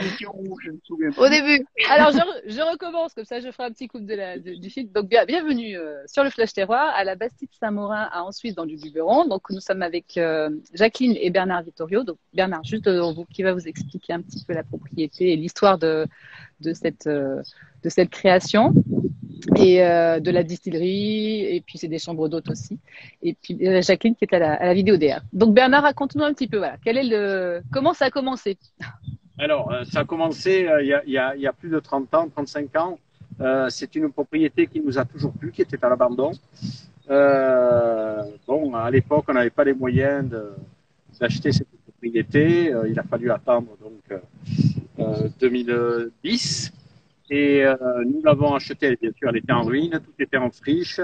étions où? Je ne me souviens Au plus. début. Alors, je recommence, comme ça je ferai un petit coup du film. Donc, bienvenue sur le Flash Terroir, à la Bastide Saint-Maurin, à Ensuite, dans du Luberon. Donc, nous sommes avec Jacqueline et Bernard Vittorio. Donc, Bernard, juste devant vous, qui va vous expliquer un petit peu la propriété et l'histoire de cette création et de la distillerie. Et puis, c'est des chambres d'hôtes aussi. Et puis, Jacqueline qui est à la vidéo DR. Donc, Bernard, raconte-nous un petit peu, voilà, comment ça a commencé? Alors, ça a commencé il y a plus de 30 ans, 35 ans. C'est une propriété qui nous a toujours plu, qui était à l'abandon. Bon, à l'époque, on n'avait pas les moyens d'acheter cette propriété. Il a fallu attendre donc 2010. Et nous l'avons achetée, bien sûr, elle était en ruine, tout était en friche.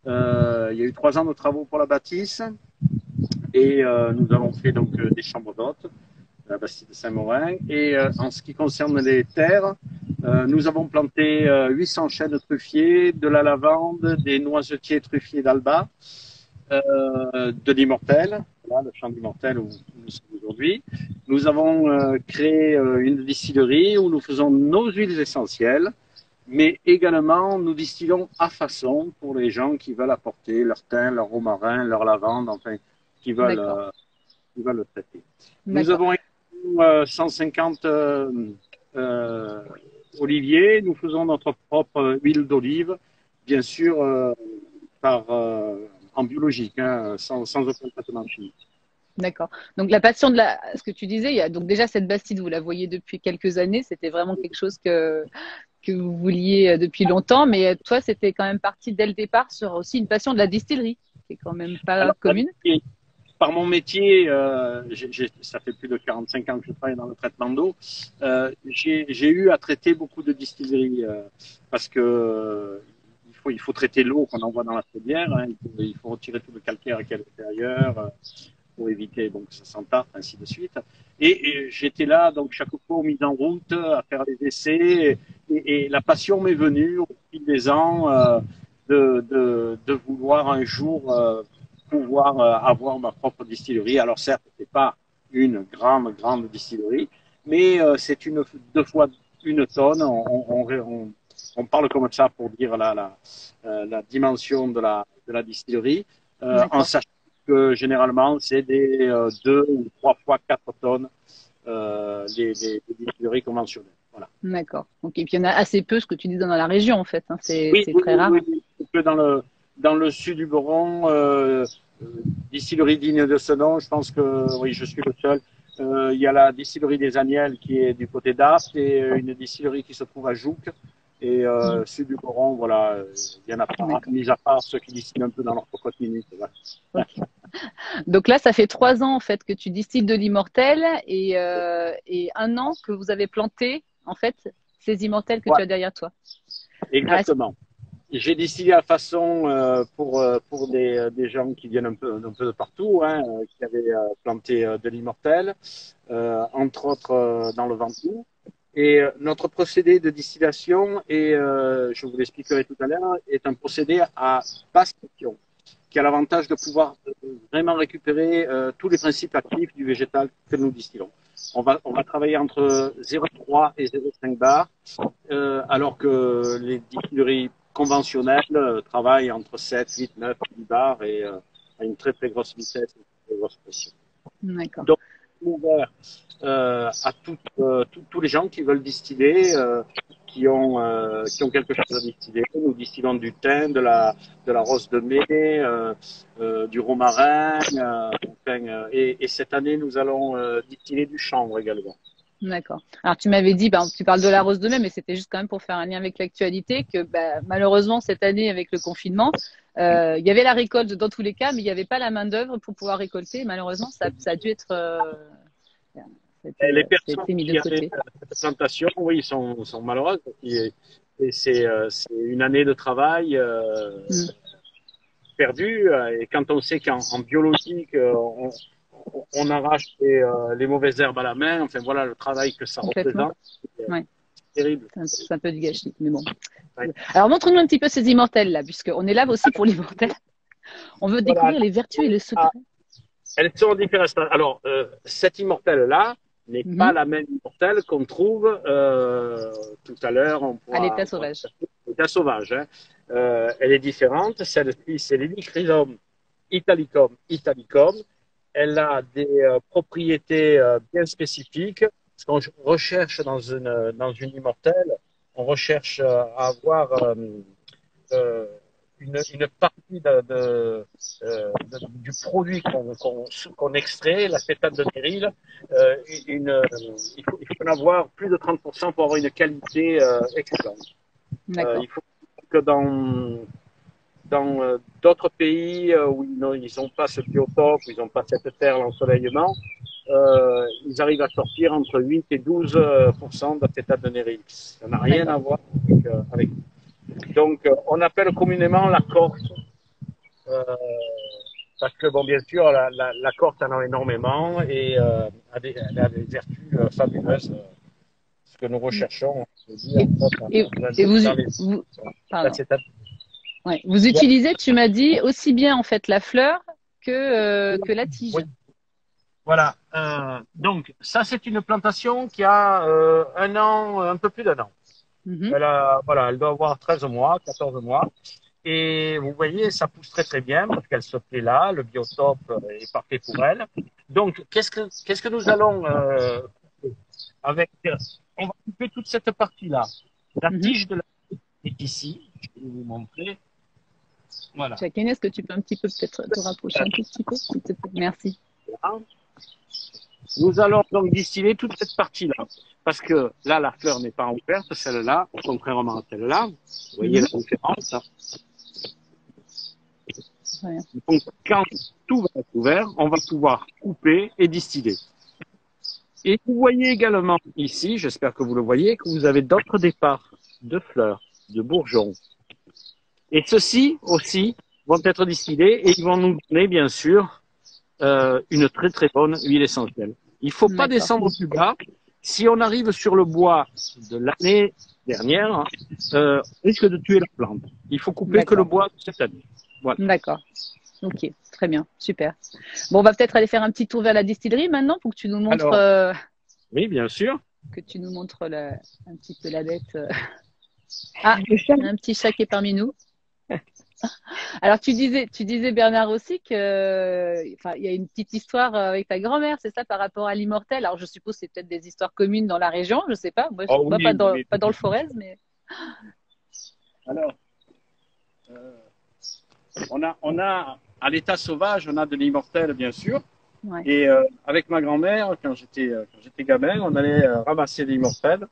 Il y a eu 3 ans de travaux pour la bâtisse. Et nous avons fait donc des chambres d'hôtes, la Bastide de Saint-Maurin. Et en ce qui concerne les terres, nous avons planté 800 chênes truffiers, de la lavande, des noisetiers truffiers d'Alba, de l'Immortel, voilà, le champ d'Immortel où nous sommes aujourd'hui. Nous avons créé une distillerie où nous faisons nos huiles essentielles, mais également nous distillons à façon pour les gens qui veulent apporter leur thym, leur romarin, leur lavande, enfin, qui veulent, D'accord. qui veulent le traiter. Nous D'accord. avons 150 oliviers. Nous faisons notre propre huile d'olive, bien sûr, en biologique, hein, sans aucun traitement chimique. D'accord. Donc la passion ce que tu disais, il y a donc déjà cette Bastide, vous la voyez depuis quelques années, c'était vraiment quelque chose que vous vouliez depuis longtemps, mais toi, c'était quand même parti dès le départ sur aussi une passion de la distillerie, qui est quand même pas Alors, commune. par mon métier, ça fait plus de 45 ans que je travaille dans le traitement d'eau, j'ai eu à traiter beaucoup de distilleries parce que il faut traiter l'eau qu'on envoie dans la chaudière, hein, il faut retirer tout le calcaire qui est à l'intérieur pour éviter donc ça s'entartre, ainsi de suite. Et j'étais là donc chaque fois aux mises en route, à faire les essais, et la passion m'est venue au fil des ans de vouloir un jour pouvoir avoir ma propre distillerie. Alors certes, c'est pas une grande distillerie, mais c'est deux fois une tonne. On parle comme ça pour dire la dimension de la distillerie, en D'accord. sachant que généralement c'est des 2 ou 3 fois 4 tonnes des distilleries conventionnelles. Voilà. D'accord. Donc, et puis il y en a assez peu, ce que tu dis dans la région, en fait, hein, Oui, c'est oui, très oui, rare. oui, oui. Que dans le sud du Boron, distillerie digne de ce nom, je pense que oui, je suis le seul. Il y a la distillerie des Agnelles qui est du côté d'Apt et une distillerie qui se trouve à Jouques. Et Mm. sud du Boron, voilà, il y en a pas, D'accord. mis à part ceux qui distillent un peu dans leur cocotte minute. Voilà. Ok. Donc là, ça fait 3 ans en fait que tu distilles de l'immortel et 1 an que vous avez planté en fait ces immortels que tu Ouais, as derrière toi. Ah, exactement. J'ai distillé à façon pour des gens qui viennent un peu de partout, hein, qui avaient planté de l'immortel, entre autres dans le Ventoux. Et notre procédé de distillation, je vous l'expliquerai tout à l'heure, est un procédé à basse pression, qui a l'avantage de pouvoir vraiment récupérer tous les principes actifs du végétal que nous distillons. On va travailler entre 0,3 et 0,5 bar, alors que les distilleries conventionnelles travaillent entre 7, 8, 9, 10 bars et à une très grosse vitesse, une très grosse pression. d'accord. Donc, ouvert à tous les gens qui veulent distiller, qui ont quelque chose à distiller. Nous distillons du thym, de la rose de mai, du romarin, enfin, et cette année, nous allons distiller du chanvre également. D'accord. Alors tu m'avais dit, tu parles de la rose de mai, mais c'était juste quand même pour faire un lien avec l'actualité, que malheureusement cette année avec le confinement, il y avait la récolte dans tous les cas, mais il n'y avait pas la main d'œuvre pour pouvoir récolter. Malheureusement, ça a dû être, Et les ça a personnes été mis de qui avaient côté. cette plantation, oui, sont malheureuses. Et c'est une année de travail Mm. perdue. Et quand on sait qu'en biologique, on arrache les mauvaises herbes à la main, enfin voilà le travail que ça Complètement. représente, c'est Ouais. terrible. C'est un peu du gâchis, mais bon. Ouais. Alors montre-nous un petit peu ces immortels là, puisqu'on est là aussi pour l'immortel. On veut Voilà. découvrir les vertus et le Ah, secret. elles sont différentes. Alors, cet immortel-là, n'est pas la même immortelle qu'on trouve tout à l'heure. À l'état sauvage. L'état sauvage. Hein. Elle est différente. Celle-ci, c'est l'Helichrysum italicum. Elle a des propriétés bien spécifiques. Ce qu'on recherche dans une immortelle, on recherche à avoir une partie du produit qu'on extrait, l'acétate de néryle. Il faut en avoir plus de 30% pour avoir une qualité excellente. Il faut que dans d'autres pays où ils n'ont pas ce biotope, où ils n'ont pas cette terre, l'ensoleillement, ils arrivent à sortir entre 8 et 12% d'acétate de néryle. Ça n'a rien à voir avec. Donc, on appelle communément la Corse, parce que, bon, bien sûr, la Corse en a énormément et elle a des vertus fabuleuses. Ce que nous recherchons, vous utilisez, tu m'as dit, aussi bien en fait la fleur que la tige. Oui. Voilà. Donc, ça, c'est une plantation qui a un an, un peu plus d'un an. Elle doit avoir 13 mois, 14 mois. Et vous voyez, ça pousse très très bien parce qu'elle se plaît là, le biotope est parfait pour elle. Donc, qu'est-ce que nous allons avec on va couper toute cette partie-là. La tige de la est ici. Je vais vous montrer. Voilà. Jacqueline, est-ce que tu peux un petit peu peut-être te rapprocher un tout petit peu, s'il te plaît? Merci. Voilà. Nous allons donc distiller toute cette partie-là. Parce que là, la fleur n'est pas ouverte, celle-là, contrairement à celle-là. Vous voyez la différence. Donc, quand tout va être ouvert, on va pouvoir couper et distiller. Et vous voyez également ici, j'espère que vous le voyez, que vous avez d'autres départs de fleurs, de bourgeons. Et ceux-ci aussi vont être distillés et ils vont nous donner, bien sûr, une très très bonne huile essentielle. Il ne faut pas descendre plus bas. Si on arrive sur le bois de l'année dernière, on risque de tuer la plante. Il faut couper que le bois de cette année. Voilà. D'accord. Ok, très bien, super. Bon, on va peut-être aller faire un petit tour vers la distillerie maintenant pour que tu nous montres. Alors, oui, bien sûr. Que tu nous montres un petit peu la bête. Ah, un petit chat qui est parmi nous. Alors, tu disais Bernard aussi que, il y a une petite histoire avec ta grand-mère, c'est ça, par rapport à l'immortel. Alors, je suppose que c'est peut-être des histoires communes dans la région, je sais pas. Moi, pas dans le Forez, mais. Alors, on a à l'état sauvage, on a de l'immortel, bien sûr. Ouais. Et avec ma grand-mère, quand j'étais gamin, on allait ramasser l'immortel.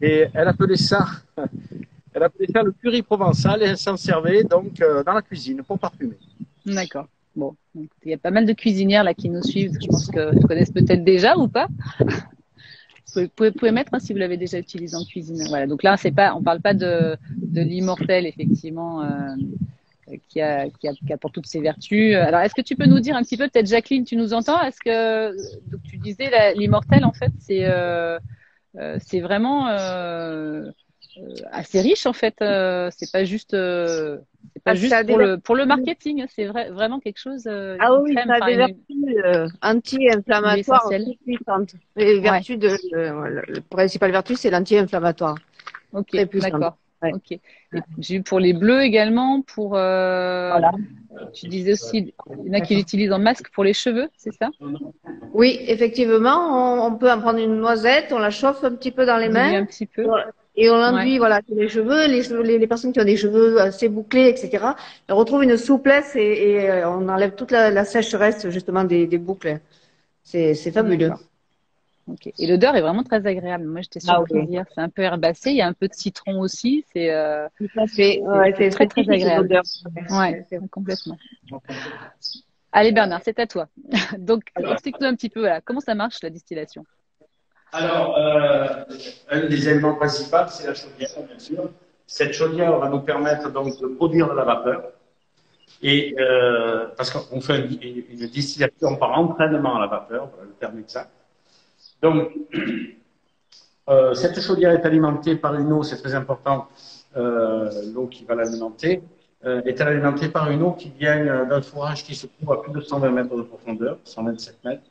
Et elle appelait ça le curry provençal et elle s'en servait donc dans la cuisine pour parfumer. D'accord. Bon, il y a pas mal de cuisinières là qui nous suivent. Je pense que vous connaissez peut-être déjà ou pas. Vous pouvez mettre si vous l'avez déjà utilisé en cuisine. Voilà. Donc là, on parle pas de l'immortel effectivement. Qui apporte toutes ses vertus. Alors, est-ce que tu peux nous dire un petit peu, peut-être Jacqueline, tu nous entends? Est-ce que donc tu disais l'immortel en fait, c'est vraiment assez riche en fait. C'est pas juste pour le marketing. C'est vraiment quelque chose. Ah oui, ça a des vertus anti-inflammatoires très puissantes. Les vertus la principale vertu, c'est l'anti-inflammatoire. Ok, d'accord. Ouais. Ok. J'ai vu pour les bleus également, tu disais aussi, il y en a qui l'utilisent en masque pour les cheveux, c'est ça? Oui, effectivement, on peut en prendre une noisette, on la chauffe un petit peu dans les mains. Un petit peu. Et on l'enduit, sur les cheveux, les personnes qui ont des cheveux assez bouclés, etc. Elles retrouvent une souplesse et on enlève toute la sécheresse, justement, des boucles. C'est fabuleux. Okay. Et l'odeur est vraiment très agréable. Moi, j'étais surprise hier. C'est un peu herbacé. Il y a un peu de citron aussi. C'est très, très agréable. Ouais, complètement. Allez, Bernard, c'est à toi. Donc, explique-nous un petit peu, comment ça marche, la distillation? Alors, un des éléments principaux, c'est la chaudière, bien sûr. Cette chaudière va nous permettre donc de produire de la vapeur. Et parce qu'on fait une distillation par entraînement à la vapeur, voilà le terme exact. Donc, cette chaudière est alimentée par une eau, c'est très important, l'eau qui va l'alimenter, est alimentée par une eau qui vient d'un fourrage qui se trouve à plus de 120 mètres de profondeur, 127 mètres.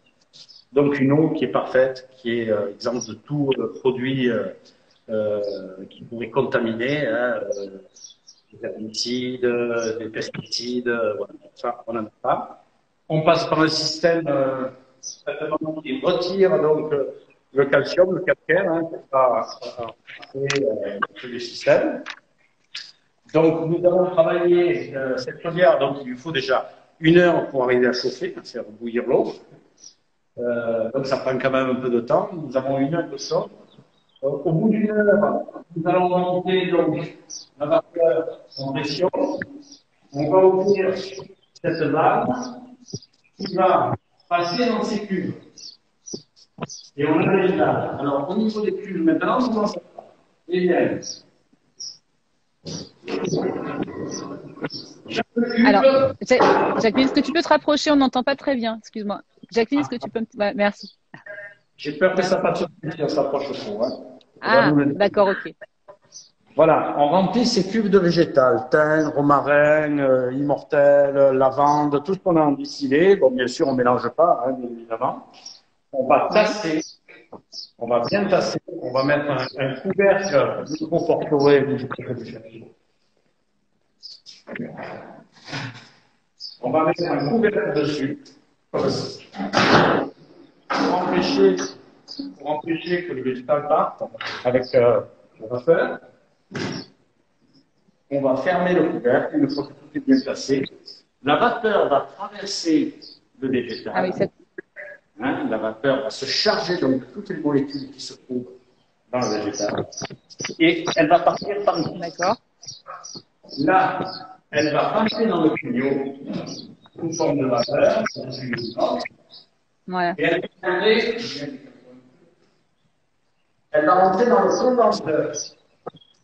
Donc une eau qui est parfaite, qui est exempte de tout produit qui pourrait contaminer, hein, des herbicides, des pesticides, voilà, ça on n'en a pas. On passe par un système qui retire donc le calcium, le calcaire, hein, pour pas créer le système. Donc nous avons travaillé cette chaudière, donc il lui faut déjà 1 heure pour arriver à chauffer, faire bouillir l'eau. Donc ça prend quand même un peu de temps. Nous avons 1 heure de chauffe. Au bout d'1 heure, nous allons monter donc la vapeur en pression. On va ouvrir cette valve qui va passer dans ces cubes. Et on a les valves. Alors au niveau des cubes, maintenant, comment ça va? Eh bien, Alors, Jacqueline, est-ce que tu peux te rapprocher? On n'entend pas très bien. Excuse-moi. Jacqueline, est-ce que tu peux me... Ouais, merci. j'ai peur que ça passe si on s'approche trop. Hein. Ah, d'accord, ok. Voilà, on remplit ces cubes de végétal, thym, romarin, immortel, lavande, tout ce qu'on a en distillé. Bon, bien sûr, on ne mélange pas, hein, bien évidemment. On va tasser, on va bien tasser, on va mettre un couvercle microportoré. On va mettre un couvercle dessus, pour empêcher que le végétal parte avec la vapeur. On va fermer le couvercle une fois que tout est bien placé. La vapeur va traverser le végétal. Ah oui, hein, la vapeur va se charger donc de toutes les molécules qui se trouvent dans le végétal. Et elle va partir par ici. D'accord. Là, elle va passer dans le tuyau sous forme de vapeur. Voilà. Et elle va rentrer dans le condenseur.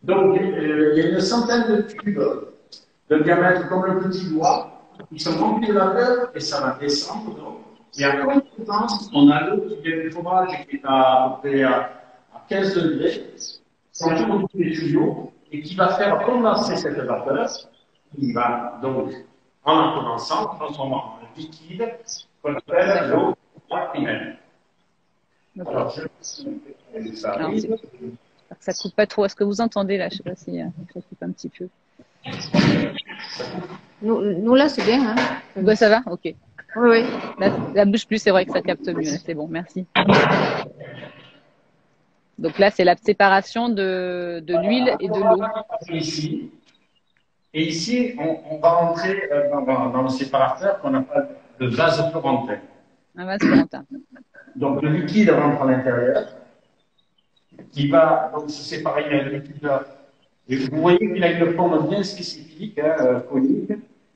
Donc, il y a une centaine de tubes de diamètre comme le petit doigt qui sont remplis de vapeur et ça va descendre. Donc. Et à contre-temps, on a l'eau qui vient du fromage qui est à peu près à 15 degrés, qui tourne tous les tuyaux et qui va faire condenser cette vapeur, qui va donc, en la condensant, transformer en liquide qu'on appelle l'eau primaire. Alors, ça arrive. Ça coupe pas trop. Est-ce que vous entendez là? Je sais pas si ça coupe un petit peu. Nous là, c'est bien. Hein. Ouais, ça va? Ok. Oui, oui. La bouge plus, c'est vrai que ça capte mieux. C'est bon, merci. Donc là, c'est la séparation de l'huile et de l'eau. Ici. Et ici, on va rentrer dans le séparateur qu'on appelle le vase florentin. Un vase florentin. Donc le liquide rentre à l'intérieur, qui va donc se séparer d'un liquide. Et vous voyez qu'il a une forme bien spécifique, hein, conique,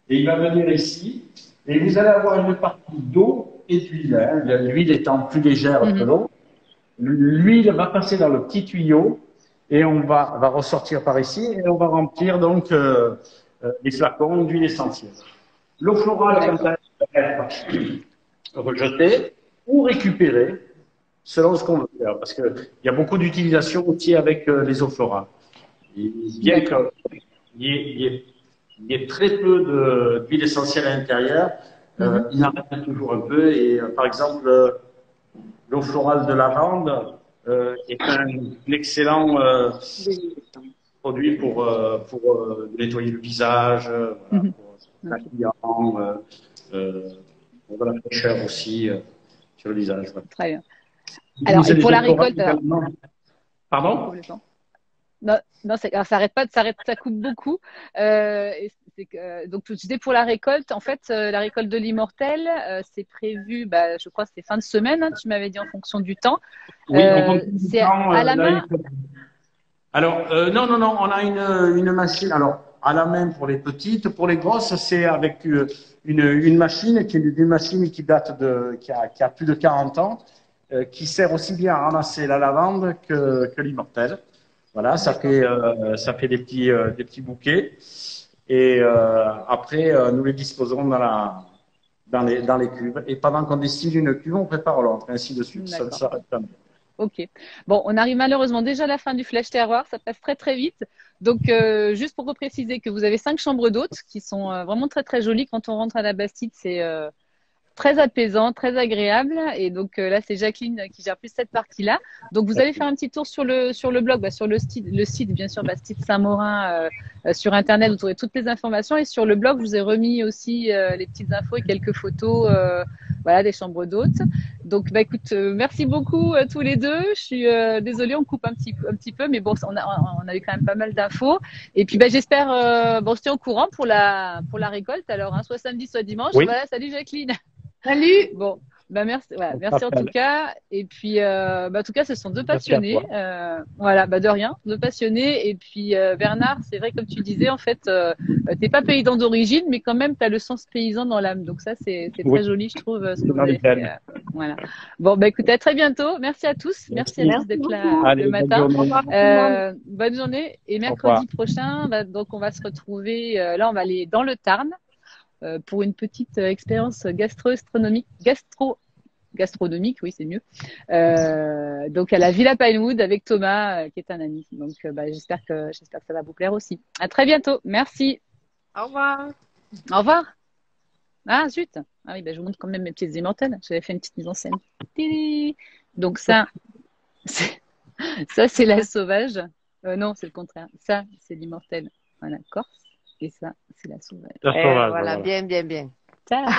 et il va venir ici, et vous allez avoir une partie d'eau et d'huile, hein, l'huile étant plus légère que l'eau. L'huile va passer dans le petit tuyau, et on va ressortir par ici, et on va remplir donc les flacons d'huile essentielle. L'eau florale, quand elle va être rejetée ou récupérée, selon ce qu'on veut faire, parce qu'il y a beaucoup d'utilisation aussi avec les eaux florales. Et bien qu'il y ait très peu d'huile essentielle à l'intérieur, il en reste toujours un peu. Et par exemple, l'eau florale de lavande est un excellent produit pour nettoyer le visage, voilà, pour l'habillement, pour la fraîcheur aussi sur le visage. Voilà. Très bien. Alors, et pour la récolte, pardon? Non, ça s'arrête pas, ça coupe beaucoup. Donc, tu disais pour la récolte, en fait, la récolte de l'immortel, c'est prévu, je crois, que c'est fin de semaine, hein, tu m'avais dit en fonction du temps. Oui, c'est à la main. Alors, non, on a une machine. Alors, à la main pour les petites, pour les grosses, c'est avec une machine qui est une machine qui date qui a plus de 40 ans. Qui sert aussi bien à ramasser la lavande que l'immortel. Voilà, ça fait des petits bouquets. Et après, nous les disposons dans les cuves. Et pendant qu'on distille une cuve, on prépare l'autre, ainsi de suite. Ça s'arrête jamais. Ok. Bon, on arrive malheureusement déjà à la fin du flash terroir. Ça passe très très vite. Donc, juste pour vous préciser que vous avez 5 chambres d'hôtes qui sont vraiment très très jolies. Quand on rentre à la Bastide, c'est très apaisant, très agréable. Et donc là, c'est Jacqueline qui gère plus cette partie-là. Donc vous allez faire un petit tour sur le blog, sur le site bien sûr, Bastide Saint-Maurin, sur Internet, vous trouverez toutes les informations. Et sur le blog, je vous ai remis aussi les petites infos et quelques photos voilà, des chambres d'hôtes. Donc, bah, écoute, merci beaucoup tous les deux. Je suis désolée, on coupe un petit peu, mais bon, on avait quand même pas mal d'infos. Et puis, bah, j'espère, bon, je tiens au courant pour la récolte. Alors, hein, soit samedi, soit dimanche. Oui. Voilà, salut Jacqueline. Salut! Bon, bah merci, voilà, merci en tout cas. Et puis, bah, en tout cas, ce sont deux passionnés. Voilà, bah de rien, deux passionnés. Et puis Bernard, c'est vrai comme tu disais, en fait, t'es pas paysan d'origine, mais quand même, t'as le sens paysan dans l'âme. Donc ça, c'est très joli, je trouve, ce que vous avez fait. Voilà. Bon, bah écoutez, à très bientôt. Merci à tous. Merci à tous d'être là le matin. Bonne journée. Et mercredi prochain, bah, donc on va se retrouver. Là, on va aller dans le Tarn. Pour une petite expérience gastronomique, oui, c'est mieux. Donc à la Villa Pinewood avec Thomas, qui est un ami. Donc bah, j'espère que ça va vous plaire aussi. À très bientôt. Merci. Au revoir. Au revoir. Ah zut. Ah oui, bah, je vous montre quand même mes petites immortelles. J'avais fait une petite mise en scène. Donc ça, c'est la sauvage. Non, c'est le contraire. Ça, c'est l'immortelle. Voilà, Corse. Et ça, c'est la sauvage. Voilà, bien. Ciao.